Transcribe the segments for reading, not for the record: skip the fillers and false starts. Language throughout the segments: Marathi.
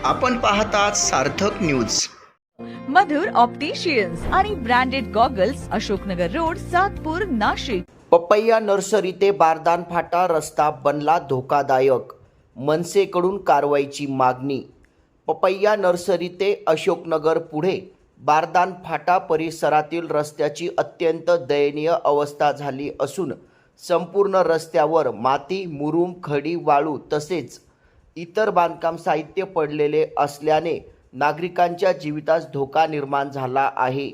आपण पाहतात सार्थक न्यूज। मधुर ऑप्टिशियन्स आणि branded goggles, Ashoknagar road, Satpur, Nashik. पपैया नर्सरी ते बारदान फाटा रस्ता बनला धोकादायक, मनसेकडून कारवाईची मागणी। पपैया नर्सरी ते अशोकनगर पुढे बारदान फाटा परिसरातील रस्त्याची अत्यंत दयनीय अवस्था झाली असून संपूर्ण रस्त्यावर माती, मुरुम, खडी, वाळू तसेच इतर बांधकाम साहित्य पडलेले असल्याने नागरिकांच्या जीवितास धोका निर्माण झाला आहे।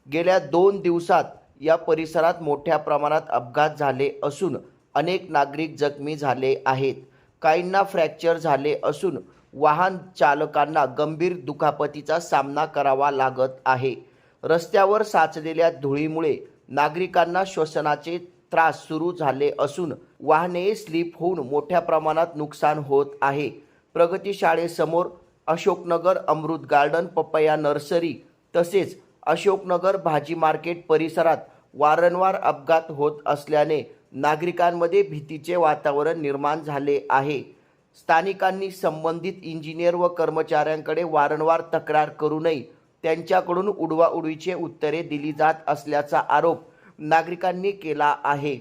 गेल्या 2 दिवसात या परिसरात मोठ्या प्रमाणात अपघात झाले असून अनेक नागरिक जखमी झाले आहेत। काहींना फ्रॅक्चर झाले असून वाहन चालकांना गंभीर दुखापतीचा सामना करावा लागत आहे। रस्त्यावर साचलेल्या धुळीमुळे नागरिकांना श्वसनाचे त्रास सुरू झाले असून वाहने स्लिप होऊन मोठ्या प्रमाणात नुकसान होत आहे। प्रगती शाळेसमोर, अशोकनगर अमृत गार्डन, पपैया नर्सरी तसेच अशोकनगर भाजी मार्केट परिसरात वारंवार अपघात होत असल्याने नागरिकांमध्ये भीतीचे वातावरण निर्माण झाले आहे। स्थानिकांनी संबंधित इंजिनियर व कर्मचाऱ्यांकडे वारंवार तक्रार करूनही त्यांच्याकडून उडवाउडवीची उत्तरे दिली जात असल्याचा आरोप नागरिकांनी केला आहे।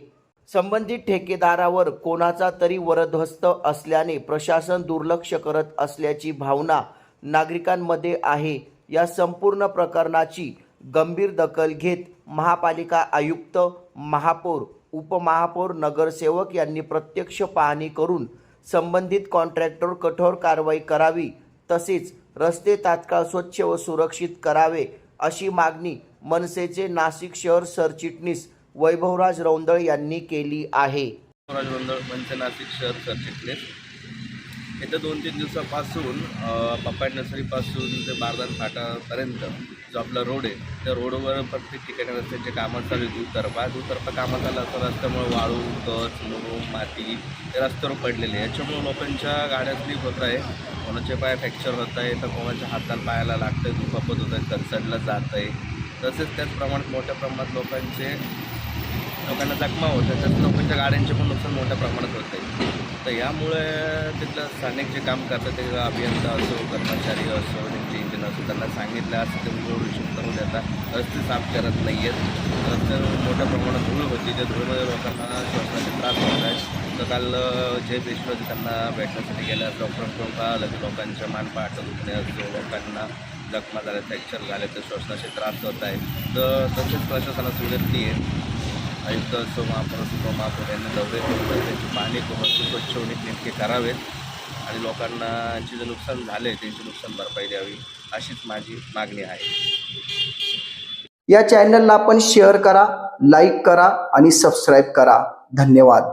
संबंधित ठेकेदारावर कोणाचा तरी वरदहस्त असल्याने प्रशासन दुर्लक्ष करत असल्याची भावना नागरिकांमध्ये आहे। या संपूर्ण प्रकरणाची गंभीर दखल घेत महापालिका आयुक्त, महापौर, उपमहापौर, नगरसेवक यांनी प्रत्यक्ष पाहणी करून संबंधित कॉन्ट्रॅक्टर कठोर कारवाई करावी तसेच रस्ते तात्काळ स्वच्छ व सुरक्षित करावे अशी मागणी मनसेचे नाशिक शहर सरचिटणीस वैभवराज रौंदळ यांनी केली आहे। वैभवराज रौंदळ, मनसे नाशिक शहर सरचिटणीस। येत्या 2-3 दिवसापासून पपैया नर्सरीपासून ते बारदान फाटापर्यंत जो आपला रोड आहे त्या रोडवर प्रत्येक ठिकाणी रस्त्याचे कामं चालू आहेत। दुतर्फा कामं चालू असतात, रस्त्यामुळे वाळू, कच, मुरुम, माती ते रस्त्यावर पडलेले आहे। याच्यामुळे लोकांच्या गाड्या स्लिप होत आहे, कोणाचे पाय फ्रॅक्चर होत आहे, तर कोणाच्या हाताला पायाला लागतं आहे, दुखापत होत आहे, कचडला जात आहे। तसेच त्याच प्रमाणात मोठ्या प्रमाणात लोकांना जखमा होत आहे, तसंच लोकांच्या गाड्यांचे पण नुकसान मोठ्या प्रमाणात होत आहे। तर यामुळे तिथलं स्थानिक जे काम करतात ते अभियंता असो, कर्मचारी असो, त्यांचे इंजिनियर असो, त्यांना सांगितलं असं ते उलटून करून देतात, रस्ते साफ करत नाही आहेत। रस्त्यावर मोठ्या प्रमाणात धूळ होती, त्या धुळीमध्ये लोकांना श्वासाचे त्रास होत आहेत। तर काल जे पेशंट होते त्यांना भेटण्यासाठी गेल्या डॉक्टरांकडून कळालं की लोकांच्या मानपाट दुखणे असो, लोकांना जखमा झाल्या, फ्रॅक्चर झाले, तर श्वसनाचे त्रास होत आहे। तर तसेच प्रशासनाची विनंती आहे, आयुक्त असो, महापौर असो, उपमहापौर यांनी दौरे करून त्यांची पाहणी करून स्वच्छ होणे नेमके करावेत आणि लोकांना जे नुकसान झाले त्यांची नुकसान भरपाई द्यावी अशीच माझी मागणी आहे। या चॅनलला आपण शेअर करा, लाईक करा आणि सबस्क्राईब करा। धन्यवाद।